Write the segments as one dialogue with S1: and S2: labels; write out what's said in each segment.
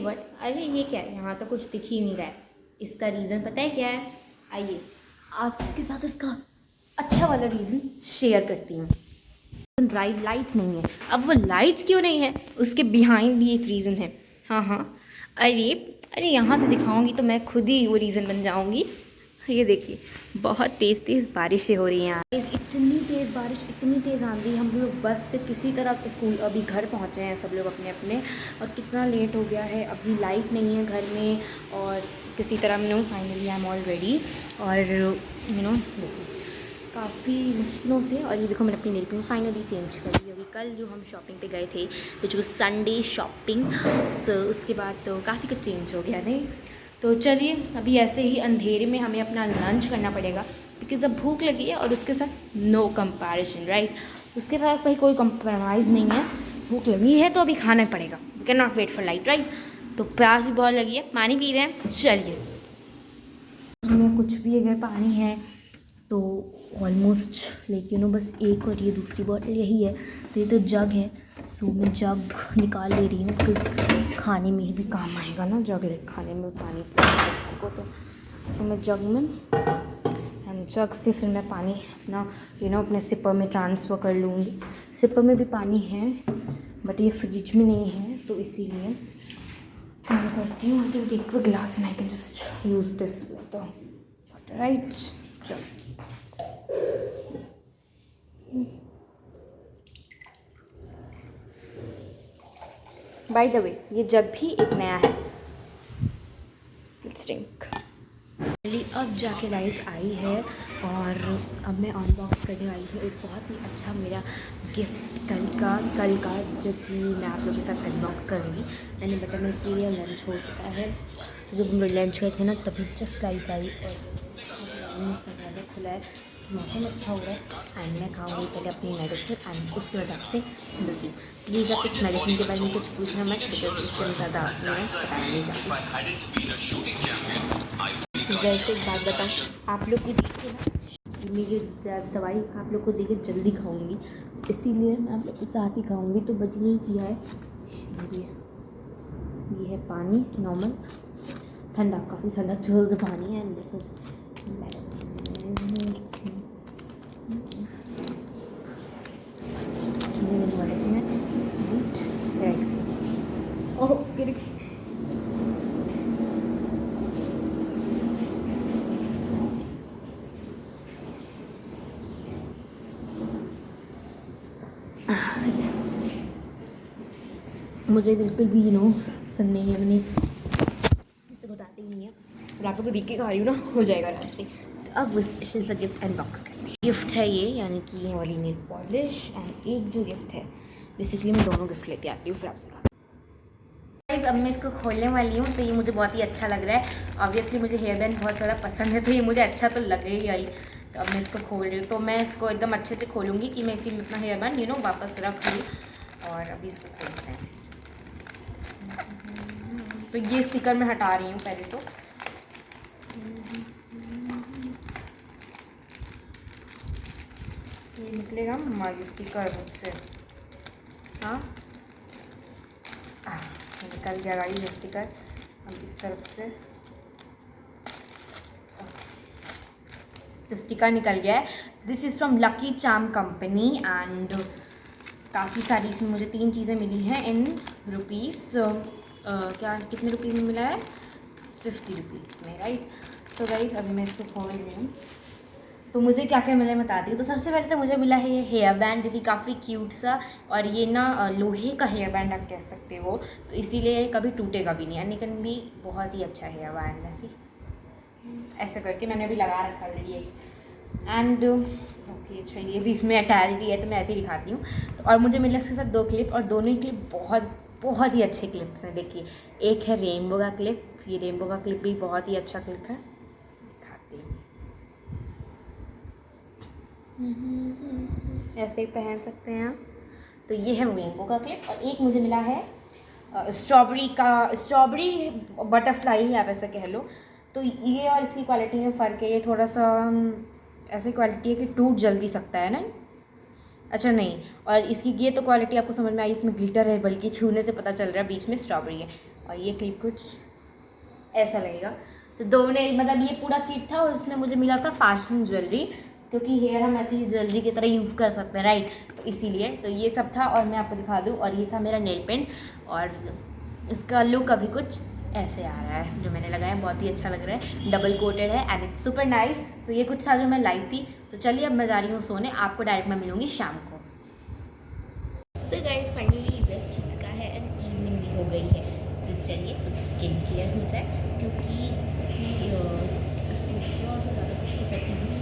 S1: But अरे ये क्या है, यहाँ तो कुछ दिख ही नहीं रहा है। इसका रीज़न पता है क्या है? आइए आप सबके साथ इसका अच्छा वाला रीज़न शेयर करती हूँ। राइट, लाइट्स नहीं है। अब वो लाइट्स क्यों नहीं है, उसके बिहाइंड भी एक रीज़न है। हाँ हाँ, अरे यहाँ से दिखाऊंगी तो मैं खुद ही वो रीज़न बन जाऊंगी। ये देखिए, बहुत तेज़ तेज़ बारिशें हो रही हैं यहाँ। इतनी तेज़ बारिश, इतनी तेज़ आंधी, हम लोग बस से किसी तरह स्कूल अभी घर पहुँचे हैं सब लोग अपने अपने। और कितना लेट हो गया है, अभी लाइट नहीं है घर में। और किसी तरह finally I am all ready. और काफ़ी मुश्किलों से, और ये देखो मैंने अपनी नेल पेंट फाइनली चेंज कर दी। अभी कल जो हम शॉपिंग पे गए थे विच वाज संडे शॉपिंग, सो उसके बाद तो काफ़ी कुछ चेंज हो गया नहीं। तो चलिए अभी ऐसे ही अंधेरे में हमें अपना लंच करना पड़ेगा, बिकॉज अब भूख लगी है और उसके साथ नो कंपैरिजन, राइट। उसके बाद भाई कोई कंप्रोमाइज़ नहीं है, भूख लगी है तो अभी खाना पड़ेगा, can not wait for light, right. तो प्यास भी बहुत लगी है, पानी पी रहे हैं। चलिए, उसमें कुछ भी अगर पानी है तो ऑलमोस्ट बस एक, और ये दूसरी बॉटल यही है। तो ये तो जग है, सो मैं जग निकाल ले रही हूँ, बिकॉज खाने में भी काम आएगा ना जग, खाने में पानी किसी को। तो मैं जग में, एंड जग से फिर मैं पानी अपना अपने सिपर में ट्रांसफ़र कर लूँगी। सिपर में भी पानी है बट ये फ्रिज में नहीं है, तो इसीलिए क्या करती हूँ, I can take the glass and I can just use this with the water, right. चलो, बाय द वे ये जग भी एक नया है। Let's drink. अब जाके लाइट आई है और अब मैं अनबॉक्स करने आई हूँ एक बहुत ही अच्छा मेरा गिफ्ट कल का जो कि मैं आप लोगों के साथ अनबॉक्स करूँगी। मैंने बटन में किया, लंच हो चुका है। जब हम लंच करते थे ना तभी जस्ट लाइट आई और दरवाज़ा खुला है, मौसम अच्छा हो रहा है। एंड मैं खाऊंगी पहले अपनी मेडिसिन एंड उसके बाद आपसे मिलती हूँ। प्लीज़ आप इस मेडिसिन के बारे में कुछ पूछना मत, बिकॉज इससे ज़्यादा मैं बताना नहीं चाहती। वैसे एक बात बताऊँ, आप लोग को देख के ना मेरी दवाई आप लोग को देख के जल्दी खाऊंगी, इसीलिए मैं आप लोग के साथ ही खाऊंगी। तो बट नहीं किया है, ये है पानी नॉर्मल ठंडा, काफ़ी ठंडा चिल्ड पानी है। And this is medicine. मुझे बिल्कुल भी पसंद नहीं है, मैंने इसे बताती नहीं है और आप लोग को देख के खा रही हूँ ना, हो जाएगा आराम से। तो अब स्पेशल सा गिफ्ट अनबॉक्स करते हैं। गिफ्ट है ये, यानी कि ये वाली नेल पॉलिश, एंड एक जो गिफ्ट है, बेसिकली मैं दोनों गिफ्ट लेते आती हूँ फिर आपसे। गाइस अब मैं इसको खोलने वाली हूँ, तो ये मुझे बहुत ही अच्छा लग रहा है। ऑब्वियसली मुझे हेयर बैंड बहुत ज़्यादा पसंद है, तो ये मुझे अच्छा तो लगेगा ही। तो अब मैं इसको खोल रही हूँ, तो मैं इसको एकदम अच्छे से खोलूँगी कि मैं इसी में अपना हेयर बैंड वापस रख लूँ। और अभी इसको खोलते हैं। तो ये स्टिकर मैं हटा रही हूँ पहले तो। ये निकलेगा हमारी स्टिकर मुझसे, हाँ निकल गया गाइस ये स्टिकर। अब इस तरफ से तो स्टिकर निकल गया है। This is from lucky charm company and काफ़ी सारी इसमें मुझे 3 चीज़ें मिली हैं इन रुपीज़। क्या कितने रुपीज़ में मिला है? 50 रुपीज़ में, राइट। तो गाइस अभी मैं इसको खोल रही हूँ, तो मुझे क्या क्या मिला है बताती हूँ। तो सबसे पहले तो मुझे मिला है ये हेयर बैंड, जो कि काफ़ी क्यूट सा, और ये लोहे का हेयर बैंड आप कह सकते हो, तो इसीलिए कभी टूटेगा भी नहीं, यानी कि भी बहुत ही अच्छा हेयर बैंड। ऐसे करके मैंने अभी लगा रखा है ये। एंड ओके अच्छा, ये भी इसमें अटैच है, तो मैं ऐसे ही दिखाती हूँ। तो और मुझे मिला इसके साथ 2 क्लिप, और दोनों ही क्लिप बहुत बहुत ही अच्छे क्लिप्स हैं। देखिए, एक है रेनबो का क्लिप, ये रेनबो का क्लिप भी बहुत ही अच्छा क्लिप है, दिखाती हूँ। ऐसे पहन सकते हैं आप। तो ये है रेनबो का क्लिप, और एक मुझे मिला है स्ट्रॉबेरी बटरफ्लाई, आप ऐसा कह लो। तो ये और इसकी क्वालिटी में फ़र्क है, ये थोड़ा सा ऐसी क्वालिटी है कि टूट जल्दी सकता है ना। अच्छा नहीं, और इसकी ये तो क्वालिटी आपको समझ में आई, इसमें ग्लिटर है, बल्कि छूने से पता चल रहा है बीच में स्ट्रॉबेरी है। और ये क्लिप कुछ ऐसा लगेगा। तो दोनों मतलब ये पूरा किट था और उसमें मुझे मिला था फैशन ज्वेलरी, क्योंकि हेयर हम ऐसी ज्वेलरी की तरह यूज़ कर सकते हैं राइट, तो इसीलिए तो ये सब था। और मैं आपको दिखा दूँ, और ये था मेरा नेल पेंट, और इसका लुक अभी कुछ ऐसे आ रहा है जो मैंने लगाया, बहुत ही अच्छा लग रहा है, डबल कोटेड है एंड इट्स सुपर नाइस। तो ये कुछ था जो मैं लाई थी। तो चलिए अब मैं जा रही हूँ सोने, आपको डायरेक्ट मैं मिलूँगी शाम को। सो गाइस फाइनली रेस्ट हो चुका है एंड इवनिंग भी हो गई है। तो चलिए अब स्किन केयर हो जाए, क्योंकि ऐसी और तो ज़्यादा कुछ नहीं करती हूँ,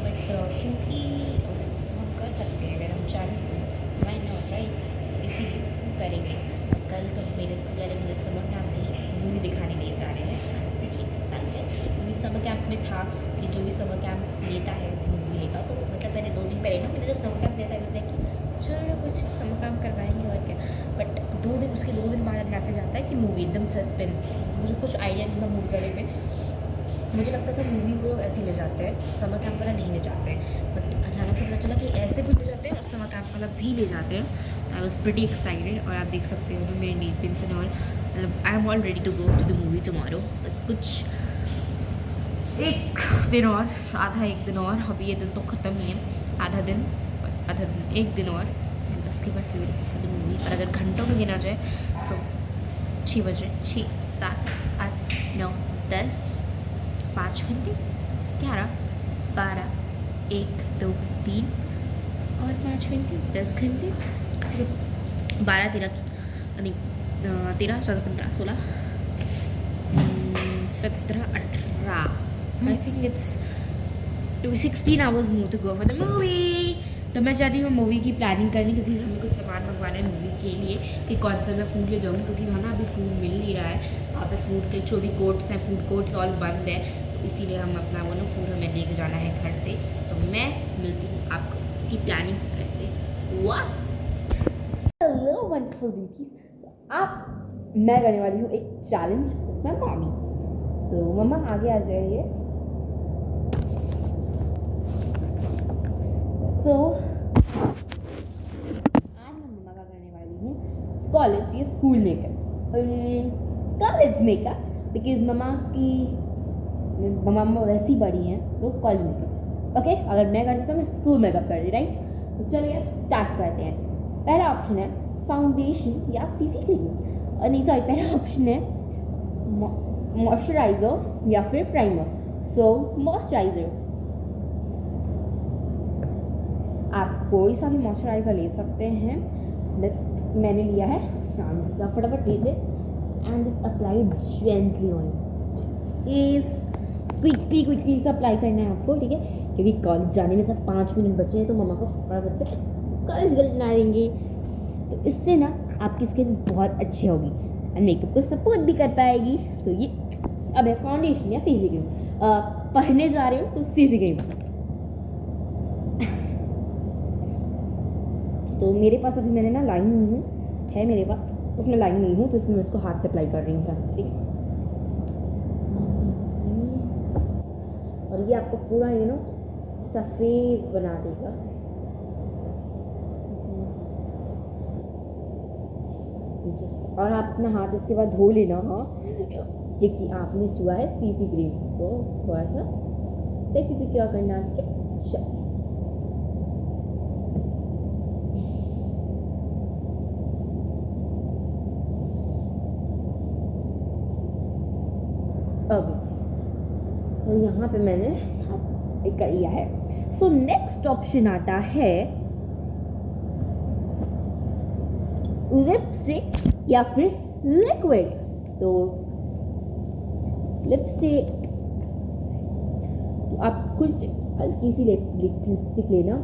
S1: बट क्योंकि हम कर सकते हैं अगर हम चाहें तो, वाई नॉट राइट, इसीलिए हम करेंगे। कल तो मेरे स्कूल वाले मुझे समर कैंप में मूवी दिखाने ले जा रहे हैं, प्रीटी एक्साइटेड, क्योंकि समर कैंप में था कि जो भी समर कैंप लेता है मूवी लेगा, तो मतलब मैंने 2 दिन पहले ना, मैंने जब समर कैंप लेता है उसने कि चलो कुछ समर कैंप करवाएंगे और क्या, बट 2 दिन बाद मैसेज आता है कि मूवी एकदम सस्पेंस। मुझे कुछ आइडिया नहीं था मूवी वाले पे, मुझे लगता था मूवी वो लोग ऐसे ले जाते हैं, समर कैंप वाला नहीं ले जाते हैं, बट अचानक से पता चला कि ऐसे भी ले जाते हैं और समर कैंप वाला भी ले जाते हैं। आई वॉज प्रीटी एक्साइटेड, और आप देख सकते हो मेरे नील पिंस एंड ऑल, मतलब I am all ready to go to the movie tomorrow. बस कुछ एक दिन और, आधा एक दिन और, अभी ये दिन तो ख़त्म ही है, आधा दिन एक दिन और, उसके बाद फिर फॉर द मूवी। और अगर घंटों में गिना जाए सो 6 बजे, 6, 7, 8, 9, 10, 5 घंटे, 11, 12, 1, 2, 3 और 5 घंटे, 10 घंटे, 12, 13, नहीं 13, 14, 15, 16, 17, 18, I think it's 16 hours more to go for the movie. तो मैं चाहती हूँ मूवी की प्लानिंग करनी, क्योंकि हमें कुछ सामान मंगवाना है मूवी के लिए कि कौन सा मैं फूड ले जाऊँ, क्योंकि वहाँ ना अभी फूड मिल नहीं रहा है, वहाँ पे फूड के जो भी कोर्ट्स हैं, फूड कोर्ट्स ऑल बंद है, तो इसीलिए हम अपना वो ना फूड हमें लेके जाना है घर से। तो मैं मिलती हूँ आपको इसकी प्लानिंग करते। हेलो वंडरफुल ब्यूटीज, आप मैं करने वाली हूँ एक चैलेंज विद माय मम्मी। सो मम्मा आगे आ जाइए। तो आज मैं मम्मा का करने वाली हूँ कॉलेज या school makeup, college makeup, because मम्मा वैसी बड़ी हैं तो कॉलेज मेकअप ओके। अगर मैं करती तो मैं स्कूल मेकअप कर दी राइट। तो चलिए अब स्टार्ट करते हैं। पहला ऑप्शन है फाउंडेशन या सीसी क्रीम, नहीं सॉरी, पहला ऑप्शन है मॉइस्चराइज़र या फिर प्राइमर। सो मॉइस्चराइज़र, आप कोई सा भी मॉइस्चराइज़र ले सकते हैं, मैंने लिया है चांस का, फटाफट लीजिए and this apply gently on इस क्विकली से अप्लाई करना है आपको, ठीक है, क्योंकि कॉलेज जाने में सिर्फ 5 मिनट बचे हैं, तो मम्मा को फटाफट से कॉलेज बना देंगे, तो इससे ना आपकी स्किन बहुत अच्छी होगी एंड मेकअप को सपोर्ट भी कर पाएगी। तो ये अब है फाउंडेशन या सीसी क्रीम, पढ़ने जा रहे हो तो सीसी क्रीम। तो मेरे पास अभी मैंने ना लाइन नहीं हूँ, है मेरे पास, तो मैं लाइन नहीं हूँ, तो इसमें मैं इसको हाथ से अप्लाई कर रही हूँ हाथ से। और ये आपको पूरा सफ़ेद बना देगा। और आप अपना हाथ इसके बाद धो लेना, हाँ, क्योंकि आपने छुआ है सीसी क्रीम को, थोड़ा सा से क्या करना है। ओके, तो यहाँ पे मैंने कर लिया है। सो नेक्स्ट ऑप्शन आता है लिपस्टिक या फिर लिक्विड। तो लिपस्टिक आप कुछ हल्की सी लिपस्टिक लेना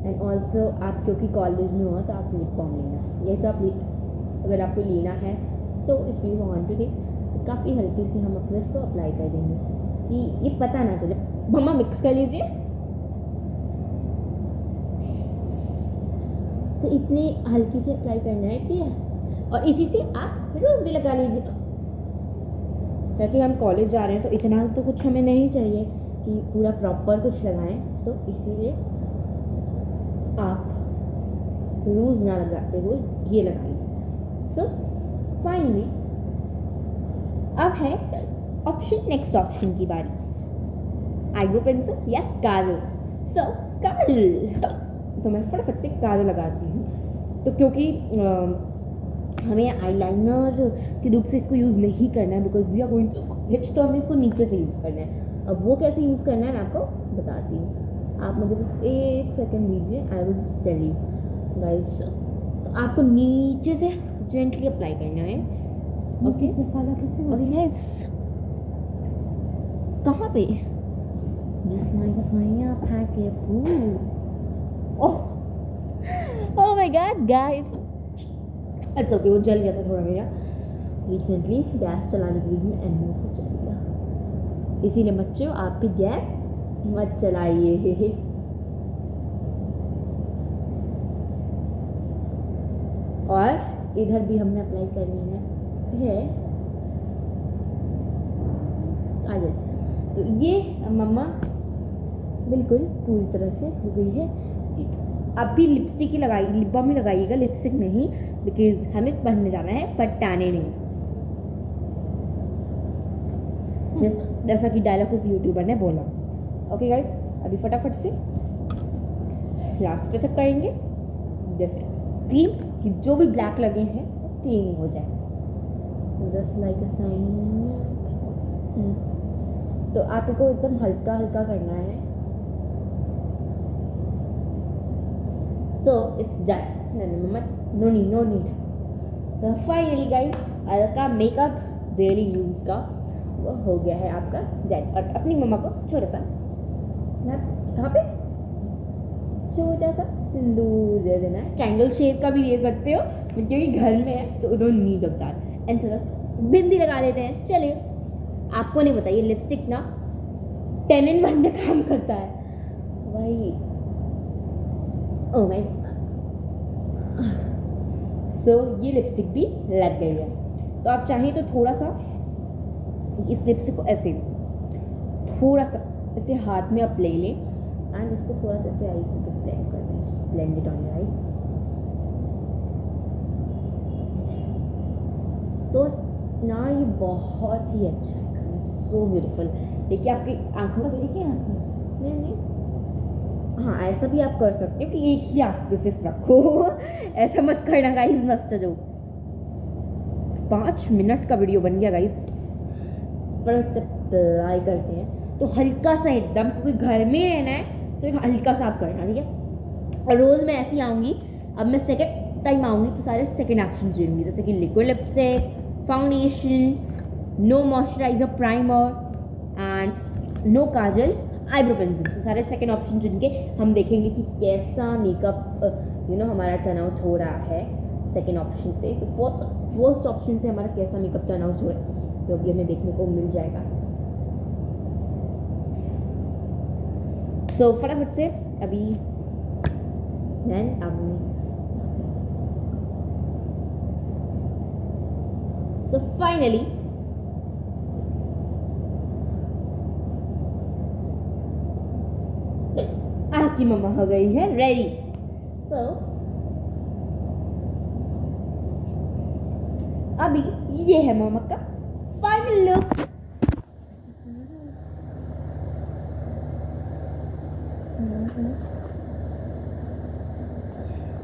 S1: एंड ऑल्सो आप क्योंकि कॉलेज में हो तो आप लिप बाम लेना, यह तो आप अगर आपको लेना है तो if you want to take, काफ़ी हल्की सी हम अपने इसको अप्लाई कर देंगे कि ये पता ना चले। मम्मा मिक्स कर लीजिए। तो इतनी हल्की से अप्लाई करना है, ठीक है, और इसी से आप रोज़ भी लगा लीजिए, क्योंकि हम कॉलेज जा रहे हैं तो इतना तो कुछ हमें नहीं चाहिए कि पूरा प्रॉपर कुछ लगाएं, तो इसीलिए आप रोज़ ना लगाते हुए ये लगाइए। सो फाइनली अब है नेक्स्ट ऑप्शन की बारी, आईब्रो पेंसिल या काजल। सो काजल, तो मैं फटाफट से काजल लगाती हूँ। तो क्योंकि हमें आईलाइनर के रूप से इसको यूज़ नहीं करना है, because we are going to hitch, तो हमें इसको नीचे से यूज़ करना है। अब वो कैसे यूज़ करना है मैं आपको बताती हूँ, आप मुझे बस एक सेकेंड दीजिए, I will just tell you guys. तो आपको नीचे से जेंटली अप्लाई करना है, ओके ओके गाइस। कहाँ पे? जस्ट लाइक अ साया पैके फूल। ओह माय गॉड गाइस, अच्छा ओके, वो जल गया था थोड़ा मेरा रिसेंटली गैस चलाने के लिए, एंड से चल गया। इसीलिए बच्चों आप भी गैस मत चलाइए। और इधर भी हमने अप्लाई करनी है काजल। तो ये मम्मा बिल्कुल पूरी तरह से हो गई है। अब भी लिपस्टिक ही लगाई, लिप बाम ही लगाइएगा, लिपस्टिक नहीं, बिकॉज हमें पढ़ने जाना है, पटाने नहीं। जैसा कि डायलॉग उस यूट्यूबर ने बोला। ओके गाइस, अभी फटाफट से लास्ट टचअप करेंगे, जैसे क्रीम कि जो भी ब्लैक लगे हैं क्लीन हो जाए, जस्ट लाइक अ साइन। तो आपको एकदम हल्का हल्का करना है। So it's done. No need. तो फाइनली गाइस आपका मेकअप डेली यूज़ का वो हो गया है आपका डन। और अपनी मम्मा को छोटा सा यहाँ पे छोटा सा सिंदूर दे देना है, ट्रायंगल शेप का भी दे सकते हो क्योंकि घर में है तो don't need of that. And थोड़ा सा बिंदी लगा देते हैं। चलिए, आपको नहीं पता ये लिपस्टिक ना 10 in 1 में काम करता है भाई। ओह माय, सो ये लिपस्टिक भी लग गई है। तो आप चाहें तो थोड़ा सा इस लिपस्टिक को ऐसे थोड़ा सा ऐसे हाथ में आप ले लें एंड उसको थोड़ा सा ऐसे आईज में ब्लेंड कर दें, blend it on your eyes. तो ना ये बहुत ही अच्छा है, सो ब्यूटीफुल। देखिए आपकी आंखों को, देखिए नहीं हाँ, ऐसा भी आप कर सकते हो कि एक ही आँख पे सिर्फ रखो। ऐसा मत करना गाइस, नष्ट जो 5 मिनट का वीडियो बन गया गाइस। फटाफट से अप्लाई करते हैं। तो हल्का सा एकदम, क्योंकि घर में रहना है तो हल्का सा आप करना, ठीक है। और रोज़ मैं ऐसी आऊँगी, अब मैं सेकेंड टाइम आऊँगी तो सारे सेकेंड ऑप्शन चुनूँगी, जैसे कि liquid lipstick, foundation, no moisturiser, primer and no kajal, eyebrow pencil. तो सारे सेकंड ऑप्शन चुन के हम देखेंगे कि कैसा मेकअप हमारा टर्न आउट हो रहा है सेकंड ऑप्शन से। तो फर्स्ट ऑप्शन से हमारा कैसा मेकअप टर्न आउट हो रहा है तो अभी हमें देखने को मिल जाएगा। सो फटाफट से अभी सो फाइनली आपकी मम्मा हो गई है रेडी। सो अभी ये है मम्मा का फाइनल लुक।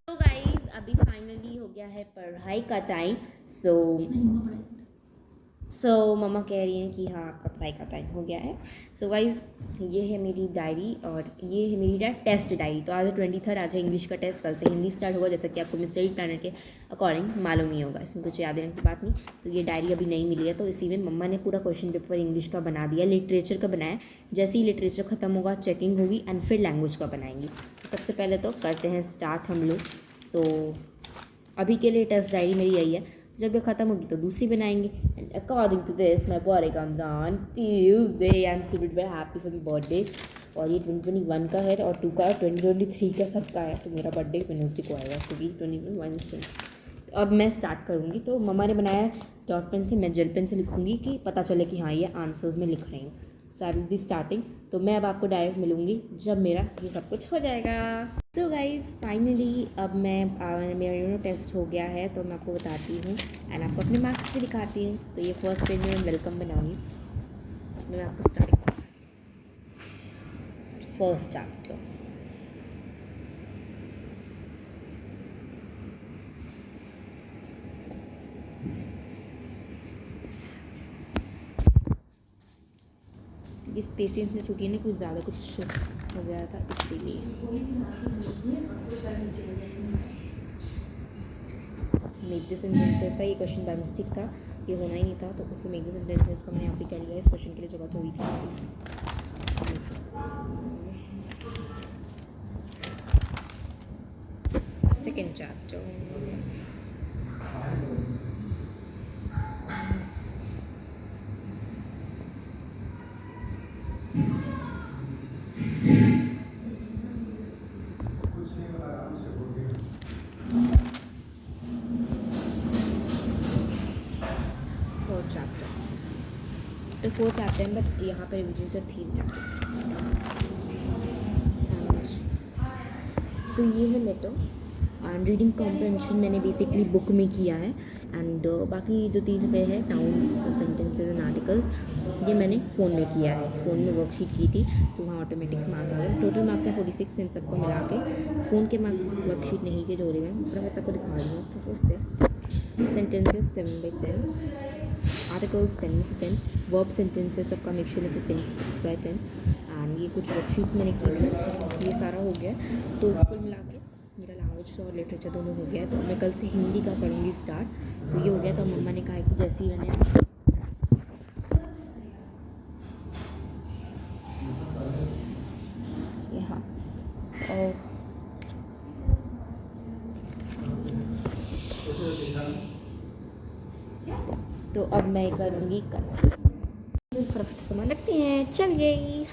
S1: तो गाइस अभी फाइनली हो गया है पढ़ाई का टाइम। सो मम्मा कह रही हैं कि हाँ आपका पढ़ाई का टाइम हो गया है। सो गाइस ये है मेरी डायरी और ये है मेरी टेस्ट डायरी। तो आज 23rd, आज है इंग्लिश का टेस्ट, कल से हिंदी स्टार्ट होगा, जैसा कि आपको मिस्टर प्लानर के अकॉर्डिंग मालूम ही होगा, इसमें कुछ याद देने की बात नहीं। तो ये डायरी अभी नहीं मिली है, तो इसी में मम्मा ने पूरा क्वेश्चन पेपर इंग्लिश का बना दिया, लिटरेचर का बनाया। जैसे ही लिटरेचर ख़त्म होगा चेकिंग होगी एंड फिर लैंग्वेज का बनाएंगे। तो सबसे पहले तो करते हैं स्टार्ट हम लोग। तो अभी के लिए टेस्ट डायरी मेरी यही है, जब ये ख़त्म होगी तो दूसरी बनाएंगे। And according to this my birthday comes on Tuesday. I am so very happy for my birthday. और ये 2021 का है और 2 का, 2023 का सबका है। तो मेरा बर्थडे वेडनेसडे को आएगा क्योंकि 2021 से। तो अब मैं स्टार्ट करूँगी। तो मम्मा ने बनाया डॉट पेन से, मैं जेल पेन से लिखूँगी कि पता चले कि हाँ ये आंसर्स में लिख रही हूँ। सो आई विल बी स्टार्टिंग। तो मैं अब आपको डायरेक्ट मिलूँगी जब मेरा ये सब कुछ हो जाएगा। सो गाइज फाइनली अब मेरा टेस्ट हो गया है, तो मैं आपको बताती हूँ एंड आपको अपने मार्क्स भी दिखाती हूँ। तो ये फर्स्ट पेज में मैं वेलकम बनाऊँगी। मैं आपको स्टार्टिंग फर्स्ट चैप्टर। इस पेशेंस ने छुट्टी ने कुछ ज़्यादा कुछ हो गया था इसीलिए। मेक द सेंटेंसेस था, ये क्वेश्चन बाय मिस्टेक था, ये होना ही नहीं था, तो उसके मेक द सेंटेंसेस का मैंने यहाँ पे कर लिया। इस क्वेश्चन के लिए जगह थोड़ी थी। Second chapter. तो फोर्थ चैप्टर में बट यहाँ पर रिविजन से 3 चैप्टर्स। तो ये है लेटर एंड रीडिंग कॉम्प्रहेंशन मैंने बेसिकली बुक में किया है एंड बाकी जो 3 पे है नाउन्स, सेंटेंसेस एंड आर्टिकल्स, ये मैंने फ़ोन में किया है। फ़ोन में वर्कशीट की थी तो वहाँ ऑटोमेटिक मार्क्स आ गए। टोटल मार्क्स हैं 46 इन सबको मिला के। फ़ोन के मार्क्स वर्कशीट नहीं के जोड़े गए, पर मैं सबको दिखा रही हूँ। तो फिर से सेंटेंसेस 7/10, आर्टिकल्स 10 में से 10, वर्ब सेंटेंसेस सबका मिक्सचर में से 6/10 एंड ये कुछ वर्कशीट्स मैंने की थी। ये सारा हो गया। तो कुल मिला के मेरा लैंग्वेज और लिटरेचर दोनों हो गया। तो मैं कल से हिंदी का करूँगी स्टार्ट। तो ये हो गया। तो मम्मा ने कहा कि जैसे ही मैंने हाँ और तो अब मैं करूँगी कल। फटाफट सामान रखते हैं, चल गई।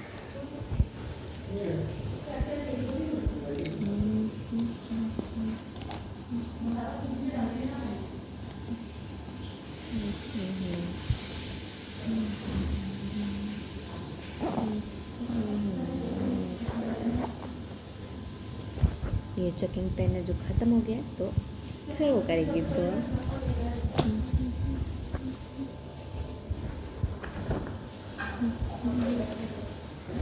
S1: ये चेकिंग पेन है जो ख़त्म हो गया, तो फिर वो करेंगे इसको।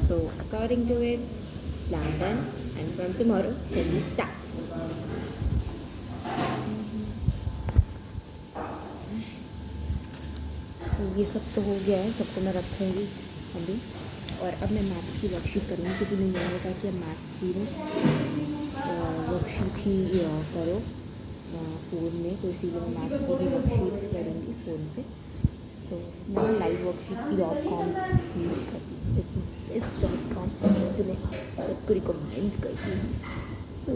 S1: So according to it, plan done, and from tomorrow, study starts. ये सब तो हो गया है, सबको मैं रखूँगी अभी। और अब मैं मैथ्स की वर्कशीट करूँगी क्योंकि मैंने ये कहा कि अब मैथ्स की वर्कशीट ही करो फ़ोन में, तो इसीलिए मैं मैथ्स की भी वर्कशीट्स करूँगी फ़ोन पे। सो मैं लाइव worksheet.com यूज़ करती हूँ, इस.com जो मैं सबको रिकमेंड करती हूँ। सो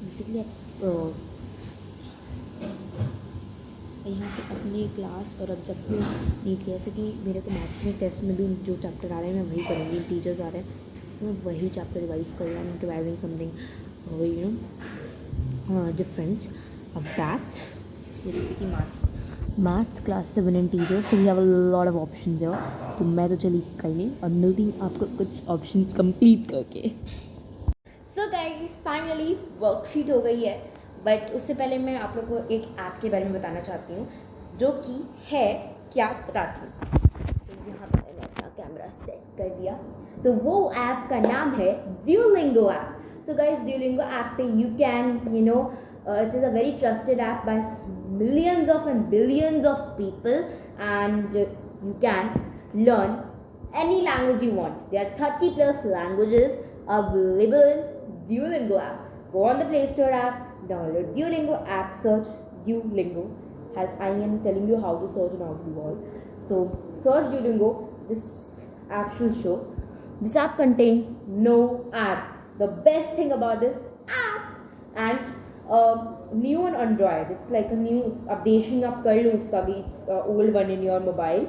S1: बेसिकली आप यहाँ पे अपनी क्लास और अब जब भी नीट जैसे कि मेरे को मैथ्स में टेस्ट में भी जो चैप्टर आ रहे हैं मैं वही करूँगी। टीचर्स आ रहे हैं तो मैं वही चैप्टर रिवाइज कर रहा हूँ, रिवाइजिंग समथिंग डिफरेंट अब दैट। जैसे कि maths class 7 and teachers, so we have a lot of options है। तो मैं तो चली कहीं और मिलती हूँ आपको कुछ ऑप्शंस कंप्लीट करके। सो गाइस फाइनली वर्कशीट हो गई है, बट उससे पहले मैं आप लोग को एक ऐप के बारे में बताना चाहती हूँ जो कि है क्या बताती हूँ। तो यहाँ पर मैंने अपना कैमरा सेट कर दिया। तो वो ऐप का नाम है Duolingo app. So guys Duolingo app पे you can it is a very trusted app by millions of and billions of people, and you can learn any language you want. There are 30 plus languages available in Duolingo app. Go on the Play Store app, download Duolingo app, search Duolingo, as I am telling you how to search and how to do all. So search Duolingo, this app should show. This app contains no ad. The best thing about this app, and new on Android, it's like a new, it's updating up kar lo uska bhi, it's old one in your mobile,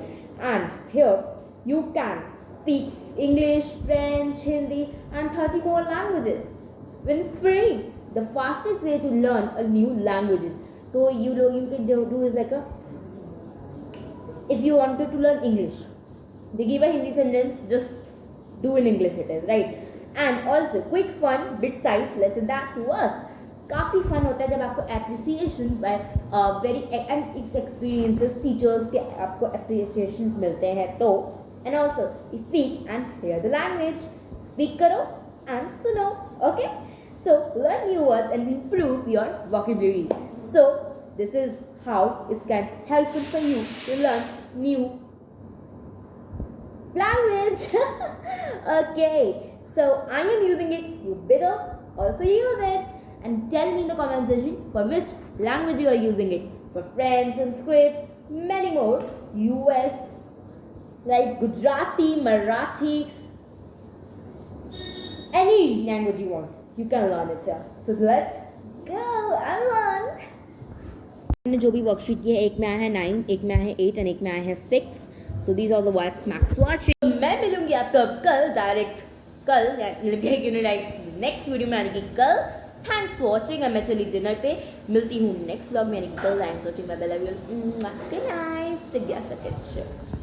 S1: and here you can speak English, French, Hindi and 30 more languages when free. The fastest way to learn a new languages, so you can do is like a if you wanted to learn English, they give a Hindi sentence, just do in English it is, right? And also quick fun bit size lesson that works. काफ़ी fun होता है जब आपको appreciation by very and its experiences teachers के आपको appreciations मिलते हैं तो and also speak and hear the language, speak करो and सुनो, okay? So learn new words and improve your vocabulary. So this is how it can helpful for you to learn new language. Okay, so I am using it, you better also use it and tell me in the comment section for which language you are using it. For French, Sanskrit, many more, US, like Gujarati, Marathi, any language you want, you can learn it here. So let's go and learn. मैंने जो भी worksheet की है, एक में आया है 9, एक में आया है 8 और एक में आया है 6. So these are the words max watching. मैं मिलूंगी आपको अब कल डायरेक्ट कल लाइक नेक्स्ट वीडियो में आने की कल. Thanks for watching. मैं चली डिनर पे, मिलती हूँ नेक्स्ट व्लॉग में आने की कल. Thanks for watching. Bye bye. Love you. Good night. Take care.